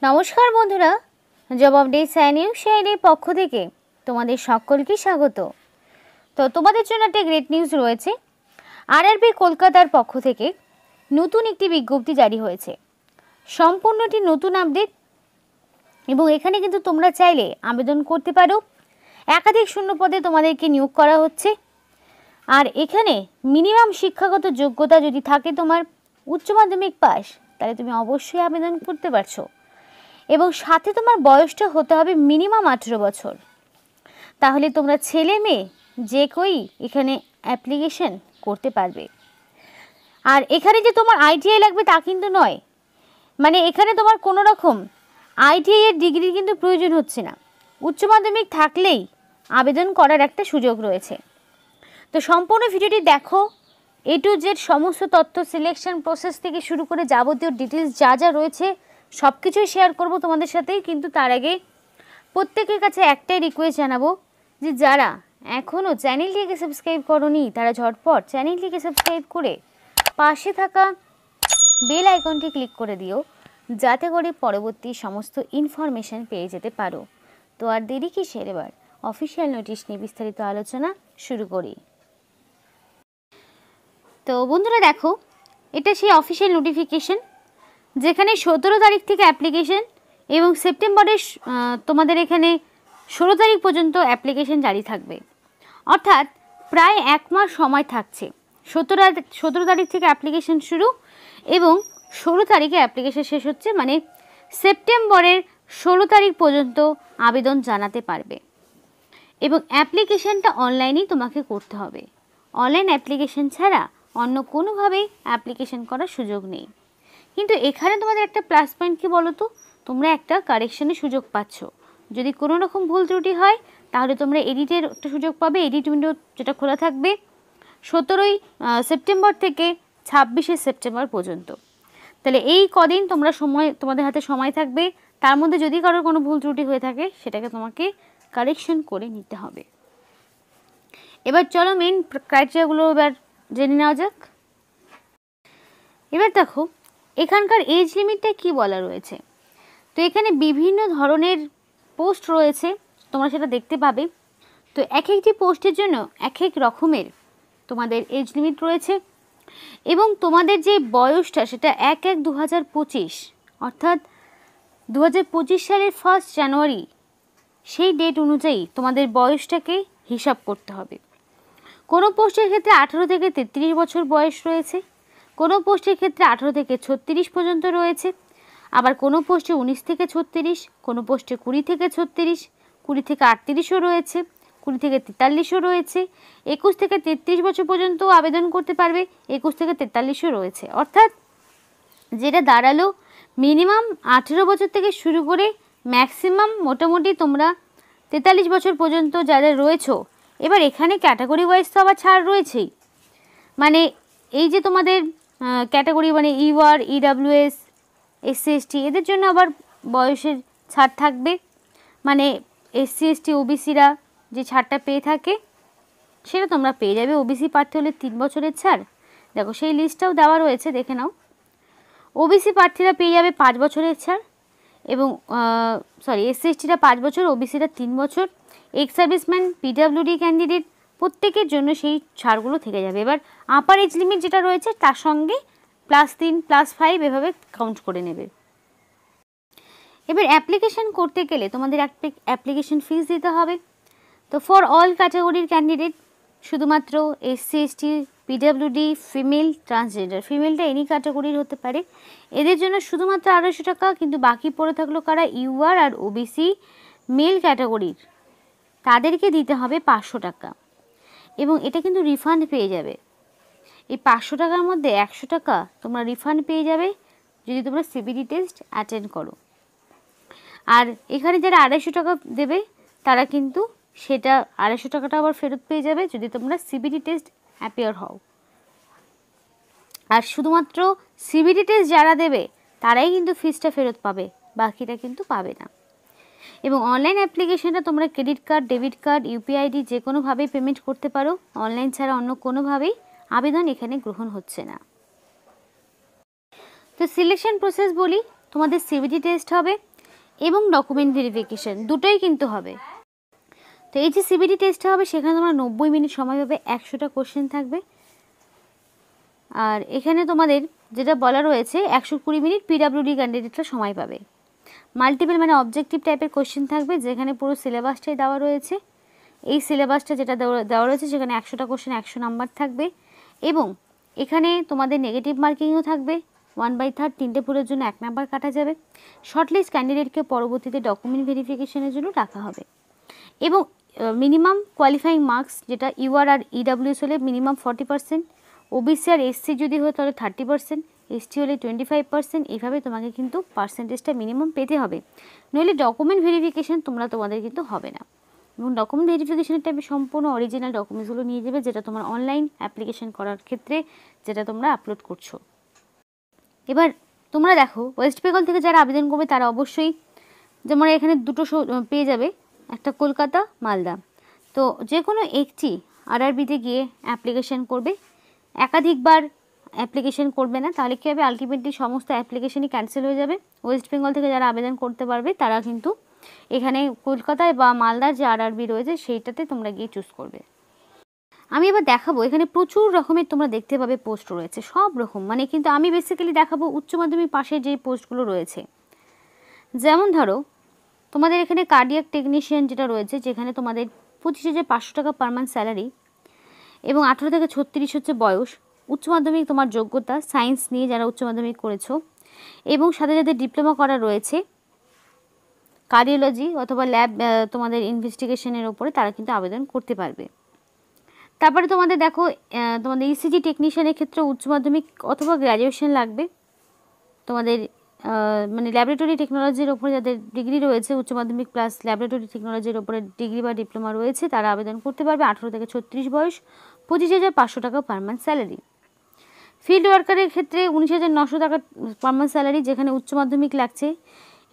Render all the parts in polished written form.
নমস্কার বন্ধুরা, job update চ্যানেলের পক্ষ থেকে তোমাদের সকলকে স্বাগত। তো তোমাদের জন্য একটা গ্রেট নিউজ রয়েছে। আরআরবি কলকাতার পক্ষ থেকে নতুন একটি বিজ্ঞপ্তি জারি হয়েছে, সম্পূর্ণটি নতুন আপডেট এবং এখানে কিন্তু তোমরা চাইলে আবেদন করতে পারো। একাধিক শূন্য পদে তোমাদেরকে নিয়োগ করা হচ্ছে। আর এখানে মিনিমাম শিক্ষাগত যোগ্যতা যদি থাকে তোমার উচ্চ মাধ্যমিক পাস, তাহলে তুমি অবশ্যই আবেদন করতে পারছো এবং সাথে তোমার বয়সটা হতে হবে মিনিমাম 18 বছর। তাহলে তোমরা ছেলে মেয়ে যে কেউই এখানে অ্যাপ্লিকেশন করতে পারবে। আর এখানে যে তোমার আইটিআই লাগবে তা কিন্তু নয়, মানে এখানে তোমার কোনো রকম আইটিআই এর ডিগ্রি কিন্তু প্রয়োজন হচ্ছে না, উচ্চ মাধ্যমিক থাকলেই আবেদন করার একটা সুযোগ রয়েছে। তো সম্পূর্ণ ভিডিওটি দেখো, এ টু জেড সমস্ত তথ্য, সিলেকশন প্রসেস থেকে শুরু করে যাবতীয় ডিটেলস যা যা রয়েছে সব কিছুই শেয়ার করব তোমাদের সাথে। কিন্তু তার আগে প্রত্যেকের কাছে একটাই রিকোয়েস্ট জানাবো যে যারা এখনও চ্যানেলটিকে সাবস্ক্রাইব করোনি তারা ঝটপট চ্যানেলটিকে সাবস্ক্রাইব করে পাশে থাকা বেল আইকনটি ক্লিক করে দিও, যাতে করে পরবর্তী সমস্ত ইনফরমেশন পেয়ে যেতে পারো। তো আর দেরি কিসের, এবার অফিসিয়াল নোটিশ নিয়ে বিস্তারিত আলোচনা শুরু করি। তো বন্ধুরা দেখো, এটা সেই অফিসিয়াল নোটিফিকেশন যেখানে 17 তারিখ থেকে অ্যাপ্লিকেশন এবং সেপ্টেম্বরের তোমাদের এখানে 16 তারিখ পর্যন্ত অ্যাপ্লিকেশন জারি থাকবে। অর্থাৎ প্রায় এক মাস সময় থাকছে। 17 তারিখ থেকে অ্যাপ্লিকেশন শুরু এবং 16 তারিখে অ্যাপ্লিকেশন শেষ হচ্ছে, মানে সেপ্টেম্বরের 16 তারিখ পর্যন্ত আবেদন জানাতে পারবে। এবং অ্যাপ্লিকেশনটা অনলাইনেই তোমাকে করতে হবে। অনলাইন অ্যাপ্লিকেশন ছাড়া অন্য কোনোভাবেই অ্যাপ্লিকেশন করার সুযোগ নেই। কিন্তু এখানে তোমাদের একটা প্লাস পয়েন্ট কি বলো তো, তোমরা একটা কারেকশনের সুযোগ পাচ্ছ। যদি কোনো রকম ভুল ত্রুটি হয় তাহলে তোমরা এডিটের একটা সুযোগ পাবে। এডিট উইন্ডো যেটা খোলা থাকবে 17 সেপ্টেম্বর থেকে 26 সেপ্টেম্বর পর্যন্ত। তাহলে এই কদিন তোমাদের হাতে সময় থাকবে। তার মধ্যে যদি কারোর কোনো ভুল ত্রুটি হয়ে থাকে সেটাকে তোমাকে কারেকশন করে নিতে হবে। এবার চলো মেন ক্রাইটেরিয়াগুলো এবার জেনে নেওয়া যাক। এবার দেখো এখানকার এজ লিমিটটা কি বলা রয়েছে। তো এখানে বিভিন্ন ধরনের পোস্ট রয়েছে, তোমরা সেটা দেখতে পাবে। তো এক একটি পোস্টের জন্য এক এক রকমের তোমাদের এজ লিমিট রয়েছে এবং তোমাদের যে বয়সটা সেটা 1/1/2025 অর্থাৎ 2025 সালের 1 জানুয়ারি সেই ডেট অনুযায়ী তোমাদের বয়সটাকে হিসাব করতে হবে। কোনো পোস্টের ক্ষেত্রে 18 থেকে 33 বছর বয়স রয়েছে, কোনো পোস্টের ক্ষেত্রে 18 থেকে 36 পর্যন্ত রয়েছে, আবার কোনো পোস্টে 19 থেকে 36, কোনো পোস্টে 20 থেকে 36, 20 থেকে 38ও রয়েছে, 20 থেকে 43ও রয়েছে, 21 থেকে 33 বছর পর্যন্ত আবেদন করতে পারবে, 21 থেকে 43ও রয়েছে। অর্থাৎ যেটা দাঁড়ালো মিনিমাম 18 বছর থেকে শুরু করে ম্যাক্সিমাম মোটামুটি তোমরা 43 বছর পর্যন্ত যারা রয়েছো। এবার এখানে ক্যাটাগরি ওয়াইজ তো আবার ছাড় রয়েছেই, মানে এই যে তোমাদের ক্যাটাগরি মানে ইউআর, ইডাব্লিউএস, এসসি এসটি এদের জন্য আবার বয়সের ছাড় থাকবে। মানে এসসি এসটি ওবিসিরা যে ছাড়টা পেয়ে থাকে সেটা তোমরা পেয়ে যাবে। ওবিসি প্রার্থী হলে 3 বছরের ছাড়, দেখো সেই লিস্টটাও দেওয়া রয়েছে, দেখে নাও। ওবিসি প্রার্থীরা পেয়ে যাবে 5 বছরের ছাড় এবং এসসি এসটিরা 5 বছর, ওবিসিরা 3 বছর, এক্স সার্ভিসম্যান, পিডাব্লিউডি ক্যান্ডিডেট প্রত্যেকের জন্য সেই ছাড়গুলো থেকে যাবে। এবার আপার এজ লিমিট যেটা রয়েছে তার সঙ্গে +3 +5 এভাবে কাউন্ট করে নেবে। এবার অ্যাপ্লিকেশন করতে গেলে তোমাদের অ্যাপ্লিকেশন ফিস দিতে হবে। তো ফর অল ক্যাটাগরির ক্যান্ডিডেট, শুধুমাত্র SC ST, PWD, female, transgender, ফিমেলটা এনি ক্যাটাগরির হতে পারে, এদের জন্য শুধুমাত্র 250 টাকা। কিন্তু বাকি পড়ে থাকলো কারা, ইউআর আর ওবিসি মেল ক্যাটাগরির, তাদেরকে দিতে হবে 500 টাকা এবং এটা কিন্তু রিফান্ড পেয়ে যাবে। এই 500 টাকার মধ্যে 100 টাকা তোমরা রিফান্ড পেয়ে যাবে যদি তোমরা সিবিটি টেস্ট অ্যাটেন্ড করো। আর এখানে যারা 250 টাকা দেবে তারা কিন্তু সেটা 250 টাকাটা আবার ফেরত পেয়ে যাবে যদি তোমরা সিবিটি টেস্ট অ্যাপিয়ার হও। আর শুধুমাত্র সিবিটি টেস্ট যারা দেবে তারাই কিন্তু ফিসটা ফেরত পাবে, বাকিটা কিন্তু পাবে না। এবং অনলাইন অ্যাপ্লিকেশনটা তোমরা ক্রেডিট কার্ড, ডেবিট কার্ড, ইউপিআইডি যে কোনোভাবেই পেমেন্ট করতে পারো। অনলাইন ছাড়া অন্য কোনোভাবেই আবেদন এখানে গ্রহণ হচ্ছে না। তো সিলেকশন প্রসেস বলি, তোমাদের সিবিটি টেস্ট হবে, এবং ডকুমেন্ট ভেরিফিকেশন দুটোই কিন্তু হবে। তো এই যে সিবিটি টেস্টটা হবে সেখানে তোমরা 90 মিনিট সময় পাবে, 100টা কোশ্চেন থাকবে। আর এখানে তোমাদের যেটা বলা রয়েছে 120 মিনিট পিডাব্লিউডি ক্যান্ডিডেটরা সময় পাবে। মাল্টিপল মানে অবজেক্টিভ টাইপের কোশ্চেন থাকবে, যেখানে পুরো সিলেবাসটাই দেওয়া রয়েছে। এই সিলেবাসটা যেটা দেওয়া রয়েছে সেখানে 100টা কোশ্চেন 100 নাম্বার থাকবে, এবং এখানে তোমাদের নেগেটিভ মার্কিংও থাকবে। 1/3 তিনটে ভুলের জন্য 1 নাম্বার কাটা যাবে। শর্টলিস্ট ক্যান্ডিডেটকে পরবর্তীতে ডকুমেন্ট ভেরিফিকেশনের জন্য রাখা হবে, এবং মিনিমাম কোয়ালিফাইং মার্কস যেটা ইউআর আর ইডাব্লিউএস হলে মিনিমাম 40%, ওবিসি আর এসসি যদি হয় তাহলে 30%, এসটি হলে 25%। এইভাবে তোমাকে কিন্তু পার্সেন্টেজটা মিনিমাম পেতে হবে, নইলে ডকুমেন্ট ভেরিফিকেশন তোমাদের কিন্তু হবে না। এবং ডকুমেন্ট ভেরিফিকেশনের টাইমে সম্পূর্ণ অরিজিনাল ডকুমেন্টসগুলো নিয়ে যাবে, যেটা তোমার অনলাইন অ্যাপ্লিকেশন করার ক্ষেত্রে যেটা তোমরা আপলোড করছো। এবার তোমরা দেখো, ওয়েস্ট বেঙ্গল থেকে যারা আবেদন করবে তারা অবশ্যই যেমন এখানে দুটো পেয়ে যাবে, একটা কলকাতা, মালদা। তো যে কোনো একটি আরআরবিতে গিয়ে অ্যাপ্লিকেশন করবে, একাধিকবার অ্যাপ্লিকেশন করবে না, তাহলে কী হবে, আলটিমেটলি সমস্ত অ্যাপ্লিকেশনই ক্যান্সেল হয়ে যাবে। ওয়েস্ট বেঙ্গল থেকে যারা আবেদন করতে পারবে তারা কিন্তু এখানে কলকাতায় বা মালদার যে আরআরবি রয়েছে সেইটাতে তোমরা গিয়ে চুজ করবে। আমি এবার দেখাবো, এখানে প্রচুর রকমের তোমরা দেখতে পাবে পোস্ট রয়েছে, সব রকম, মানে কিন্তু আমি বেসিক্যালি দেখাবো উচ্চ মাধ্যমিক পাশে যে পোস্টগুলো রয়েছে। যেমন ধরো তোমাদের এখানে কার্ডিয়াক টেকনিশিয়ান যেটা রয়েছে, যেখানে তোমাদের 25,500 টাকা পার মান্থ স্যালারি, এবং 18 থেকে 36 হচ্ছে বয়স। উচ্চ মাধ্যমিক তোমার যোগ্যতা সায়েন্স নিয়ে যারা উচ্চ মাধ্যমিক করেছো, এবং সাথে যাদের ডিপ্লোমা করা রয়েছে কার্ডিওলজি অথবা ল্যাব তোমাদের ইনভেস্টিগেশনের ওপরে, তারা কিন্তু আবেদন করতে পারবে। তারপরে তোমাদের দেখো, তোমাদের ইসিজি টেকনিশিয়ানের ক্ষেত্রে উচ্চ মাধ্যমিক অথবা গ্র্যাজুয়েশন লাগবে। তোমাদের মানে ল্যাবরেটরি টেকনোলজির ওপরে যাদের ডিগ্রি রয়েছে, উচ্চ মাধ্যমিক প্লাস ল্যাবরেটরি টেকনোলজির ওপরে ডিগ্রি বা ডিপ্লোমা রয়েছে, তারা আবেদন করতে পারবে। 18 থেকে 36 বয়স, 25,500 টাকা পার মান্থ স্যালারি। ফিল্ড ওয়ার্কারের ক্ষেত্রে 19,900 টাকা পার মান্থ স্যালারি, যেখানে উচ্চ মাধ্যমিক লাগছে।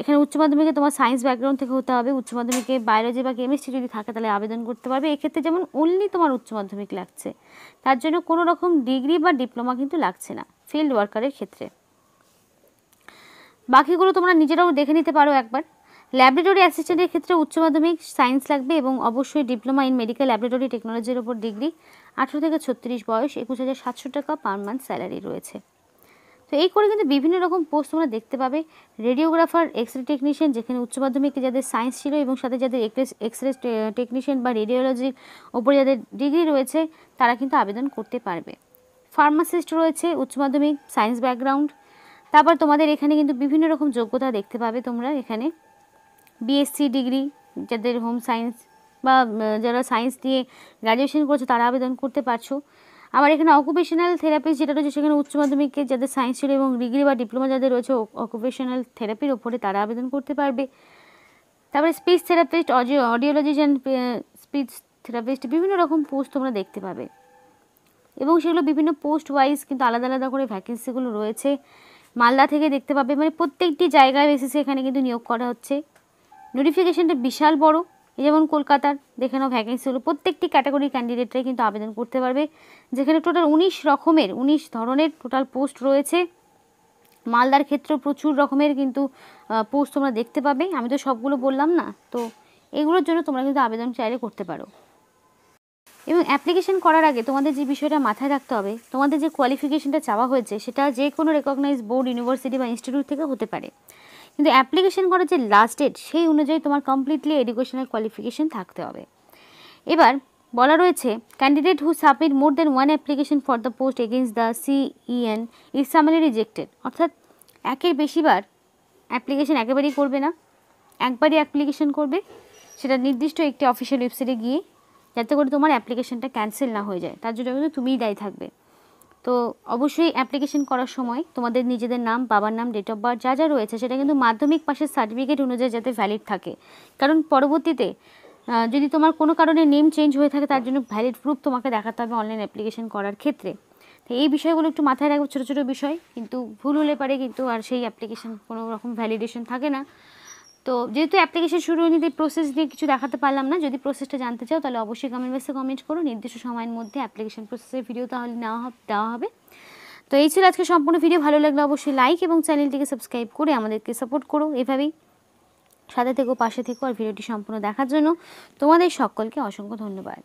এখানে উচ্চ মাধ্যমিকে তোমার সায়েন্স ব্যাকগ্রাউন্ড থেকে হতে হবে, উচ্চ মাধ্যমিকে বায়োলজি বা কেমিস্ট্রি যদি থাকে তাহলে আবেদন করতে পারবে। এক্ষেত্রে যেমন অনলি তোমার উচ্চ মাধ্যমিক লাগছে, তার জন্য কোনো রকম ডিগ্রি বা ডিপ্লোমা কিন্তু লাগছে না ফিল্ড ওয়ার্কারের ক্ষেত্রে। বাকিগুলো তোমরা নিজেরাও দেখে নিতে পারো একবার। ল্যাবরেটরি অ্যাসিস্ট্যান্টের ক্ষেত্রে উচ্চ মাধ্যমিক সায়েন্স লাগবে, এবং অবশ্যই ডিপ্লোমা ইন মেডিকেল ল্যাবরেটরি টেকনোলজির ওপর ডিগ্রি। 18 থেকে 36 বয়স, 21,700 টাকা পার মান্থ স্যালারি রয়েছে। তো এই করে কিন্তু বিভিন্ন রকম পোস্ট তোমরা দেখতে পাবে। রেডিওগ্রাফার, এক্সরে টেকনিশিয়ান, যেখানে উচ্চ মাধ্যমিকে যাদের সায়েন্স ছিল এবং সাথে যাদের এক্সরে টেকনিশিয়ান বা রেডিওলজির ওপরে যাদের ডিগ্রি রয়েছে তারা কিন্তু আবেদন করতে পারবে। ফার্মাসিস্ট রয়েছে উচ্চ মাধ্যমিক সায়েন্স ব্যাকগ্রাউন্ড। তারপর তোমাদের এখানে কিন্তু বিভিন্ন রকম যোগ্যতা দেখতে পাবে তোমরা। এখানে বিএসসি ডিগ্রি যাদের হোম সায়েন্স বা যারা সায়েন্স দিয়ে গ্র্যাজুয়েশন করছো তারা আবেদন করতে পারছো। আবার এখানে অকুপেশনাল থেরাপিস্ট যেটা রয়েছে, সেখানে উচ্চ মাধ্যমিকে যাদের সায়েন্স ছিল এবং ডিগ্রি বা ডিপ্লোমা যাদের রয়েছে অকুপেশনাল থেরাপির ওপরে, তারা আবেদন করতে পারবে। তারপরে speech therapist, audiologist and speech therapist, বিভিন্ন রকম পোস্ট তোমরা দেখতে পাবে, এবং সেগুলো বিভিন্ন পোস্ট ওয়াইজ কিন্তু আলাদা আলাদা করে ভ্যাকেন্সিগুলো রয়েছে। মালদা থেকে দেখতে পাবে, মানে প্রত্যেকটি জায়গায় বেসিসে এখানে কিন্তু নিয়োগ করা হচ্ছে। নোটিফিকেশনটা বিশাল বড়, যেমন কলকাতার দেখে নাও ভ্যাকেন্সিগুলো, প্রত্যেকটি ক্যাটাগরির ক্যান্ডিডেটরাই কিন্তু আবেদন করতে পারবে, যেখানে টোটাল 19 ধরনের টোটাল পোস্ট রয়েছে। মালদার ক্ষেত্রেও প্রচুর রকমের কিন্তু পোস্ট তোমরা দেখতে পাবে, আমি তো সবগুলো বললাম না। তো এগুলোর জন্য তোমরা কিন্তু আবেদন চাইলে করতে পারো। এবং অ্যাপ্লিকেশন করার আগে তোমাদের যে বিষয়টা মাথায় রাখতে হবে, তোমাদের যে কোয়ালিফিকেশনটা চাওয়া হয়েছে সেটা যে কোনো রেকগনাইজ বোর্ড, ইউনিভার্সিটি বা ইনস্টিটিউট থেকে হতে পারে, কিন্তু অ্যাপ্লিকেশন করার যে লাস্ট ডেট সেই অনুযায়ী তোমার কমপ্লিটলি এডুকেশনাল কোয়ালিফিকেশন থাকতে হবে। এবার বলা রয়েছে, candidate who submit more than one application for the post against the CEN is summary rejected. অর্থাৎ একের বেশিবার অ্যাপ্লিকেশন একেবারেই করবে না, একবারই অ্যাপ্লিকেশন করবে, সেটা নির্দিষ্ট একটি অফিসিয়াল ওয়েবসাইটে গিয়ে, যাতে করে তোমার অ্যাপ্লিকেশনটা ক্যান্সেল না হয়ে যায়, তার জন্য কিন্তু তুমিই দায়ী থাকবে। তো অবশ্যই অ্যাপ্লিকেশন করার সময় তোমাদের নিজেদের নাম, বাবার নাম, ডেট অফ বার্থ যা যা রয়েছে সেটা কিন্তু মাধ্যমিক পাশের সার্টিফিকেট অনুযায়ী যাতে ভ্যালিড থাকে, কারণ পরবর্তীতে যদি তোমার কোনো কারণে নেম চেঞ্জ হয়ে থাকে তার জন্য ভ্যালিড প্রুফ তোমাকে দেখাতে হবে অনলাইন অ্যাপ্লিকেশন করার ক্ষেত্রে। তো এই বিষয়গুলো একটু মাথায় রাখবো, ছোটো ছোটো বিষয়, কিন্তু ভুল হলে পারে কিন্তু আর সেই অ্যাপ্লিকেশন কোনো রকম ভ্যালিডেশন থাকে না। তো যেহেতু অ্যাপ্লিকেশন শুরু হয়নি তাই প্রসেস নিয়ে কিছু দেখাতে পারলাম না। যদি প্রসেসটা জানতে চাও তাহলে অবশ্যই কমেন্ট বক্সে কমেন্ট করো, নির্দিষ্ট সময়ের মধ্যে অ্যাপ্লিকেশন প্রসেসের ভিডিও তাহলে দেওয়া হবে। তো এই ছিল আজকে সম্পূর্ণ ভিডিও। ভালো লাগলে অবশ্যই লাইক এবং চ্যানেলটিকে সাবস্ক্রাইব করে আমাদেরকে সাপোর্ট করো এভাবেই। সাথে থেকো, পাশে থেকো, আর ভিডিওটি সম্পূর্ণ দেখার জন্য তোমাদের সকলকে অসংখ্য ধন্যবাদ।